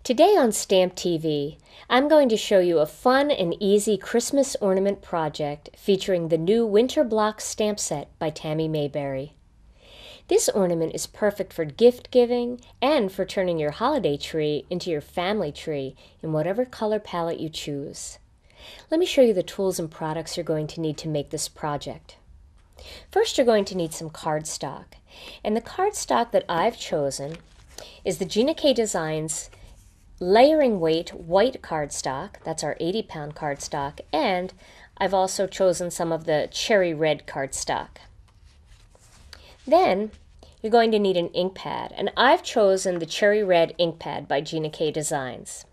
Today on Stamp TV, I'm going to show you a fun and easy Christmas ornament project featuring the new Winter Block stamp set by Tami Mayberry. This ornament is perfect for gift giving and for turning your holiday tree into your family tree in whatever color palette you choose. Let me show you the tools and products you're going to need to make this project. First, you're going to need some cardstock, and the cardstock that I've chosen is the GKD Designs layering weight white cardstock. That's our 80-pound cardstock, and I've also chosen some of the Cherry Red cardstock. Then you're going to need an ink pad, and I've chosen the Cherry Red ink pad by GKD Designs.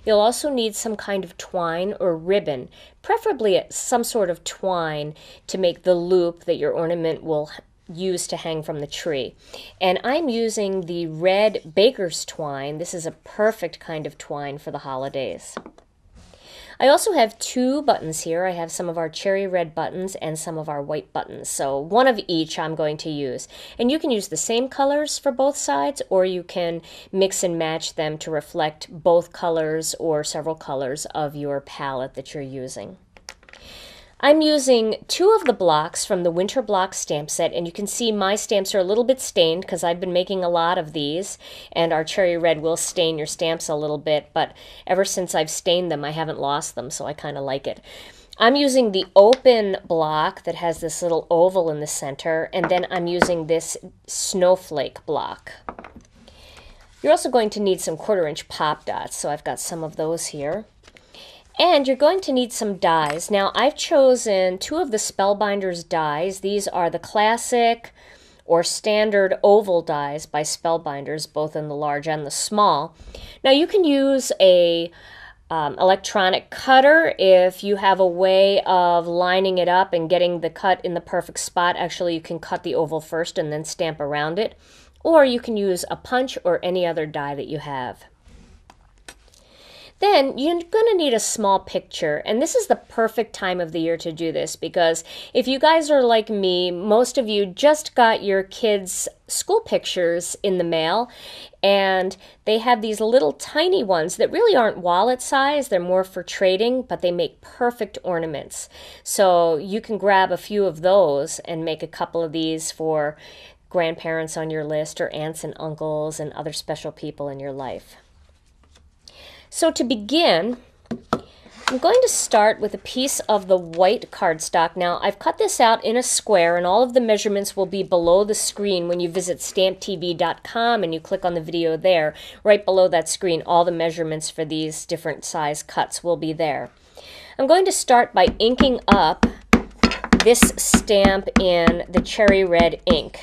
You'll also need some kind of twine or ribbon, preferably some sort of twine to make the loop that your ornament will use to hang from the tree. And I'm using the red baker's twine. This is a perfect kind of twine for the holidays. I also have two buttons here. I have some of our cherry red buttons and some of our white buttons. So one of each I'm going to use. And you can use the same colors for both sides, or you can mix and match them to reflect both colors or several colors of your palette that you're using. I'm using two of the blocks from the Winter Block stamp set, and you can see my stamps are a little bit stained because I've been making a lot of these, and our Cherry Red will stain your stamps a little bit, but ever since I've stained them, I haven't lost them, so I kind of like it. I'm using the open block that has this little oval in the center, and then I'm using this snowflake block. You're also going to need some 1/4-inch pop dots, so I've got some of those here. And you're going to need some dies. Now, I've chosen two of the Spellbinders dies. These are the classic or standard oval dies by Spellbinders, both in the large and the small. Now, you can use a electronic cutter if you have a way of lining it up and getting the cut in the perfect spot. Actually, you can cut the oval first and then stamp around it. Or you can use a punch or any other die that you have. Then you're going to need a small picture, and this is the perfect time of the year to do this because if you guys are like me, most of you just got your kids' school pictures in the mail, and they have these little tiny ones that really aren't wallet size. They're more for trading, but they make perfect ornaments. So you can grab a few of those and make a couple of these for grandparents on your list or aunts and uncles and other special people in your life. So to begin, I'm going to start with a piece of the white cardstock. Now, I've cut this out in a square, and all of the measurements will be below the screen when you visit stamptv.com and you click on the video there. Right below that screen, all the measurements for these different size cuts will be there. I'm going to start by inking up this stamp in the Cherry Red ink.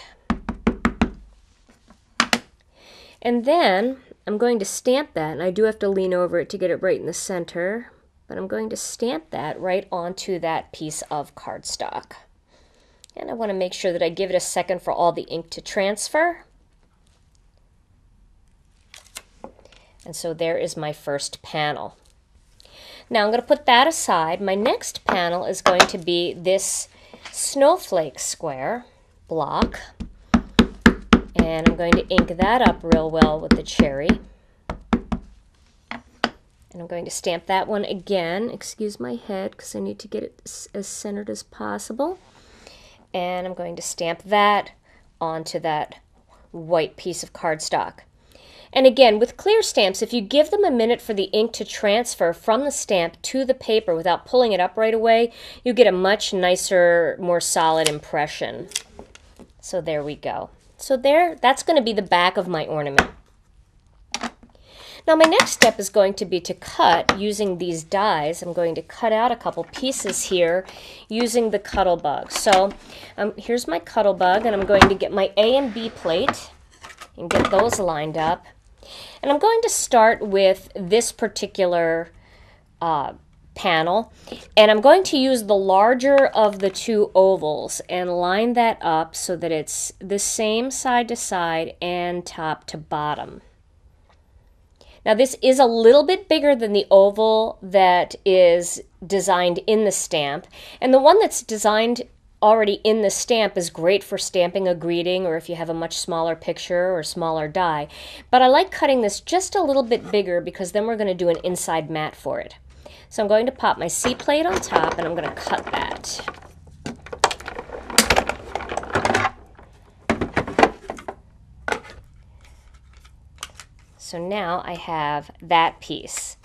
And then I'm going to stamp that, and I do have to lean over it to get it right in the center, but I'm going to stamp that right onto that piece of cardstock. And I want to make sure that I give it a second for all the ink to transfer. And so there is my first panel. Now I'm going to put that aside. My next panel is going to be this snowflake square block. And I'm going to ink that up real well with the cherry. And I'm going to stamp that one again. Excuse my head because I need to get it as centered as possible. And I'm going to stamp that onto that white piece of cardstock. And again, with clear stamps, if you give them a minute for the ink to transfer from the stamp to the paper without pulling it up right away, you get a much nicer, more solid impression. So there we go. So that's going to be the back of my ornament. Now my next step is going to be to cut using these dies. I'm going to cut out a couple pieces here using the Cuttlebug. So here's my Cuttlebug, and I'm going to get my A and B plate and get those lined up. And I'm going to start with this particular panel, and I'm going to use the larger of the two ovals and line that up so that it's the same side to side and top to bottom. Now this is a little bit bigger than the oval that is designed in the stamp, and the one that's designed already in the stamp is great for stamping a greeting or if you have a much smaller picture or smaller die. But I like cutting this just a little bit bigger because then we're going to do an inside mat for it. So I'm going to pop my C plate on top and I'm going to cut that. So now I have that piece,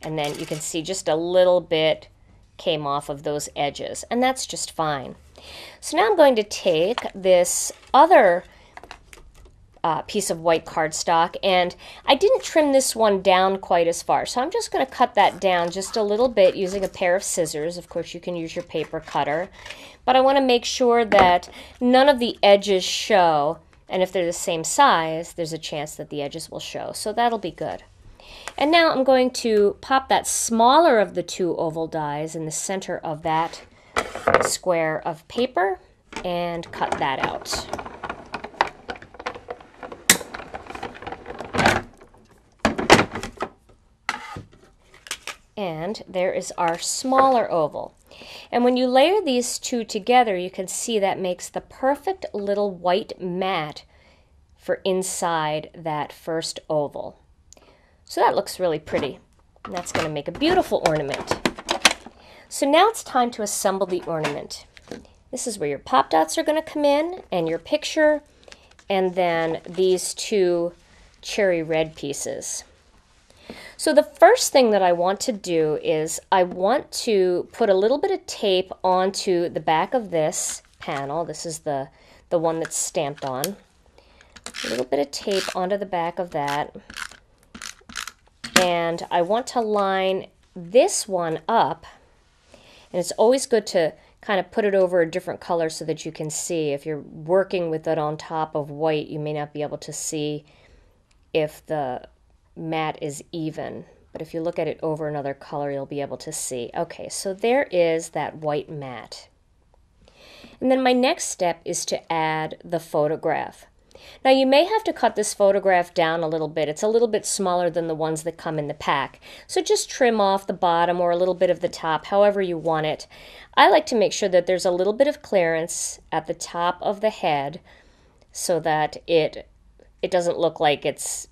and then you can see just a little bit came off of those edges, and that's just fine. So now I'm going to take this other piece of white cardstock, and I didn't trim this one down quite as far, so I'm just going to cut that down just a little bit using a pair of scissors. Of course, you can use your paper cutter, but I want to make sure that none of the edges show. And if they're the same size, there's a chance that the edges will show. So that'll be good. And now I'm going to pop that smaller of the two oval dies in the center of that square of paper and cut that out. And there is our smaller oval. And when you layer these two together, you can see that makes the perfect little white mat for inside that first oval. So that looks really pretty. And that's going to make a beautiful ornament. So now it's time to assemble the ornament. This is where your pop dots are going to come in, and your picture, and then these two cherry red pieces. So the first thing that I want to do is I want to put a little bit of tape onto the back of this panel. This is the one that's stamped on. A little bit of tape onto the back of that. And I want to line this one up. And it's always good to kind of put it over a different color so that you can see. If you're working with it on top of white, you may not be able to see if the mat is even, but if you look at it over another color, you'll be able to see. Okay, so there is that white mat. And then my next step is to add the photograph. Now you may have to cut this photograph down a little bit. It's a little bit smaller than the ones that come in the pack. So just trim off the bottom or a little bit of the top, however you want it. I like to make sure that there's a little bit of clearance at the top of the head so that it doesn't look like it's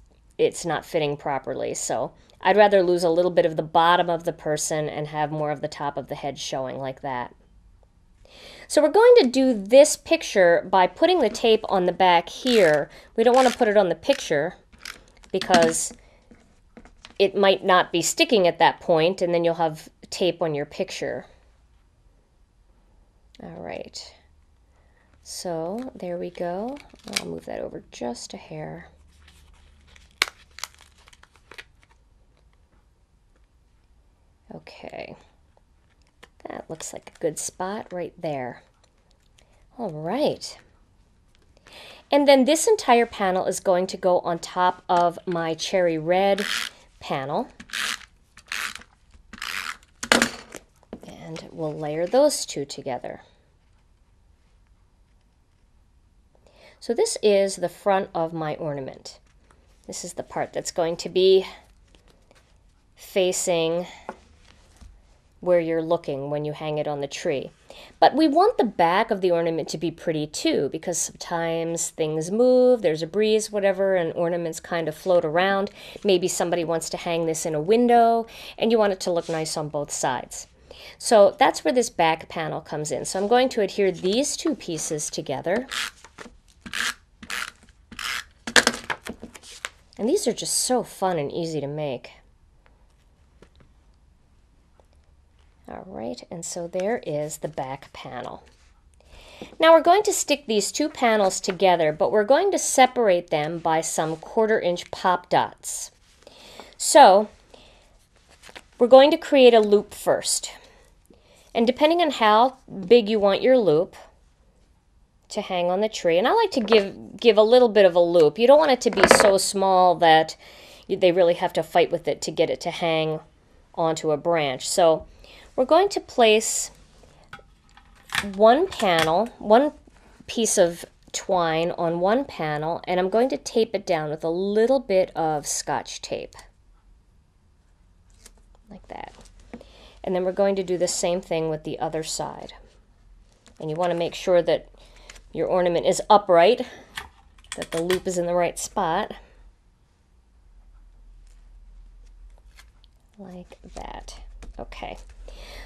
not fitting properly. So I'd rather lose a little bit of the bottom of the person and have more of the top of the head showing like that. So we're going to do this picture by putting the tape on the back here. We don't want to put it on the picture because it might not be sticking at that point, and then you'll have tape on your picture. All right. So there we go. I'll move that over just a hair. Okay, that looks like a good spot right there. All right. And then this entire panel is going to go on top of my cherry red panel. And we'll layer those two together. So this is the front of my ornament. This is the part that's going to be facing where you're looking when you hang it on the tree. But we want the back of the ornament to be pretty too, because sometimes things move, there's a breeze, whatever, and ornaments kind of float around. Maybe somebody wants to hang this in a window, and you want it to look nice on both sides. So that's where this back panel comes in. So I'm going to adhere these two pieces together. And these are just so fun and easy to make. All right, and so there is the back panel. Now we're going to stick these two panels together, but we're going to separate them by some 1/4-inch pop dots. So we're going to create a loop first. And depending on how big you want your loop to hang on the tree, and I like to give a little bit of a loop. You don't want it to be so small that they really have to fight with it to get it to hang onto a branch. So we're going to place one piece of twine on one panel, and I'm going to tape it down with a little bit of Scotch tape. Like that. And then we're going to do the same thing with the other side. And you want to make sure that your ornament is upright, that the loop is in the right spot. Like that. Okay.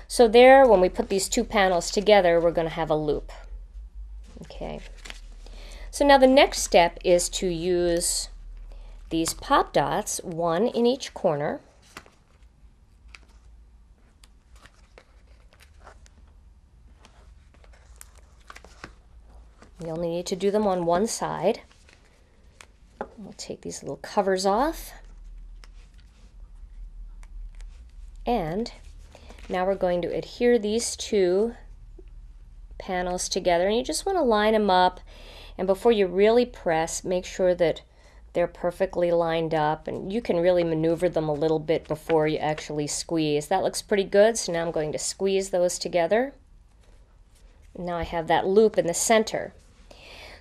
So there, when we put these two panels together, we're going to have a loop. Okay. So now the next step is to use these pop dots, one in each corner. You only need to do them on one side. We'll take these little covers off. And now we're going to adhere these two panels together, and you just want to line them up, and before you really press, make sure that they're perfectly lined up, and you can really maneuver them a little bit before you actually squeeze. That looks pretty good, so now I'm going to squeeze those together. Now I have that loop in the center.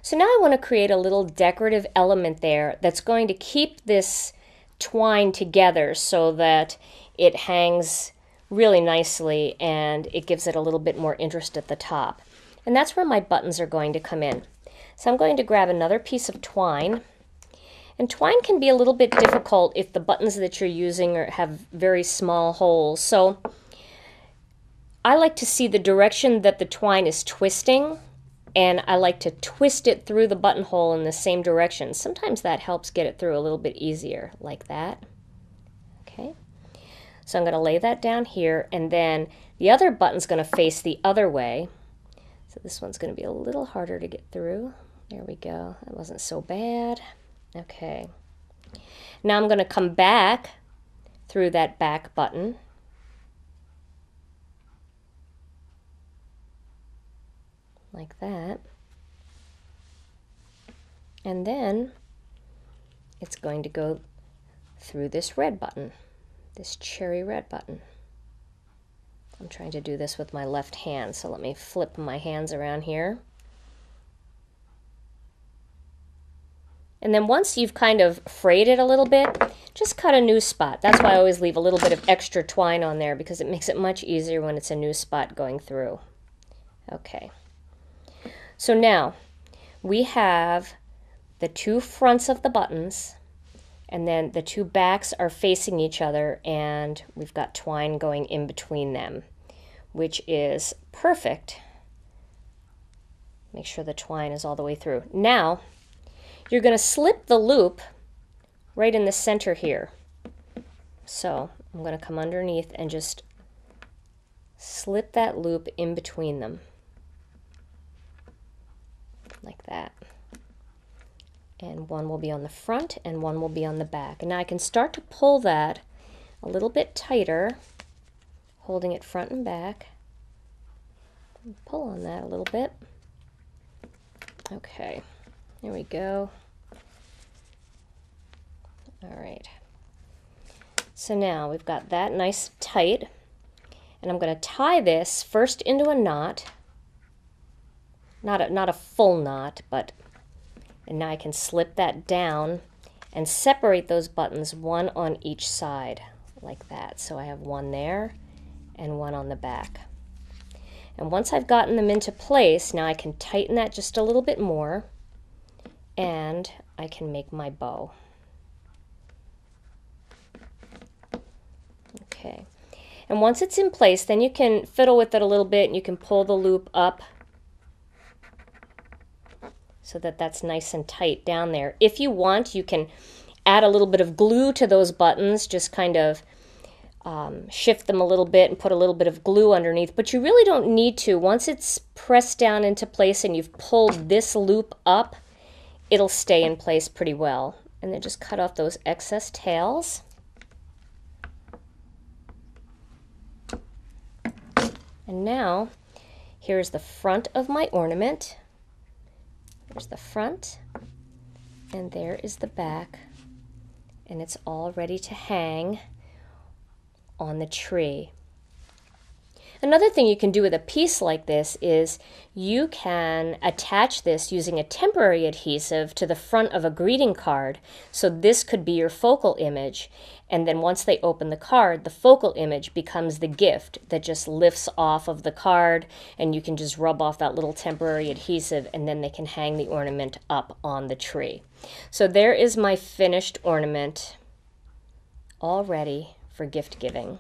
So now I want to create a little decorative element there that's going to keep this twine together so that it hangs really nicely and it gives it a little bit more interest at the top. And that's where my buttons are going to come in. So I'm going to grab another piece of twine. And twine can be a little bit difficult if the buttons that you're using have very small holes. So I like to see the direction that the twine is twisting, and I like to twist it through the buttonhole in the same direction. Sometimes that helps get it through a little bit easier, like that. Okay. So I'm going to lay that down here, and then the other button's going to face the other way. So this one's going to be a little harder to get through. There we go. That wasn't so bad. Okay. Now I'm going to come back through that back button. Like that. And then it's going to go through this red button. This cherry red button. I'm trying to do this with my left hand, so let me flip my hands around here. And then once you've kind of frayed it a little bit, just cut a new spot. That's why I always leave a little bit of extra twine on there, because it makes it much easier when it's a new spot going through. Okay. So now we have the two fronts of the buttons, and then the two backs are facing each other, and we've got twine going in between them, which is perfect. Make sure the twine is all the way through. Now, you're going to slip the loop right in the center here. So I'm going to come underneath and just slip that loop in between them. Like that. And one will be on the front and one will be on the back. And now I can start to pull that a little bit tighter, holding it front and back. Pull on that a little bit. Okay, there we go. All right. So now we've got that nice tight, and I'm going to tie this first into a knot. Not a full knot, but, and now I can slip that down and separate those buttons, one on each side, like that. So I have one there and one on the back. And once I've gotten them into place, now I can tighten that just a little bit more, and I can make my bow. Okay. And once it's in place, then you can fiddle with it a little bit, and you can pull the loop up so that that's nice and tight down there. If you want, you can add a little bit of glue to those buttons, just kind of shift them a little bit and put a little bit of glue underneath, but you really don't need to. Once it's pressed down into place and you've pulled this loop up, it'll stay in place pretty well. And then just cut off those excess tails. And now, here's the front of my ornament. There's the front, and there is the back, and it's all ready to hang on the tree. Another thing you can do with a piece like this is you can attach this using a temporary adhesive to the front of a greeting card. So this could be your focal image. And then once they open the card, the focal image becomes the gift that just lifts off of the card, and you can just rub off that little temporary adhesive, and then they can hang the ornament up on the tree. So there is my finished ornament, all ready for gift giving.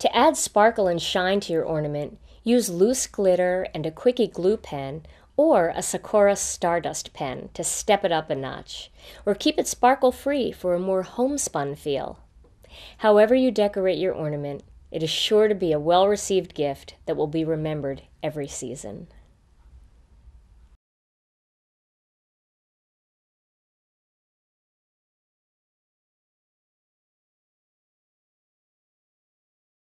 To add sparkle and shine to your ornament, use loose glitter and a quickie glue pen or a Sakura Stardust pen to step it up a notch, or keep it sparkle-free for a more homespun feel. However you decorate your ornament, it is sure to be a well-received gift that will be remembered every season.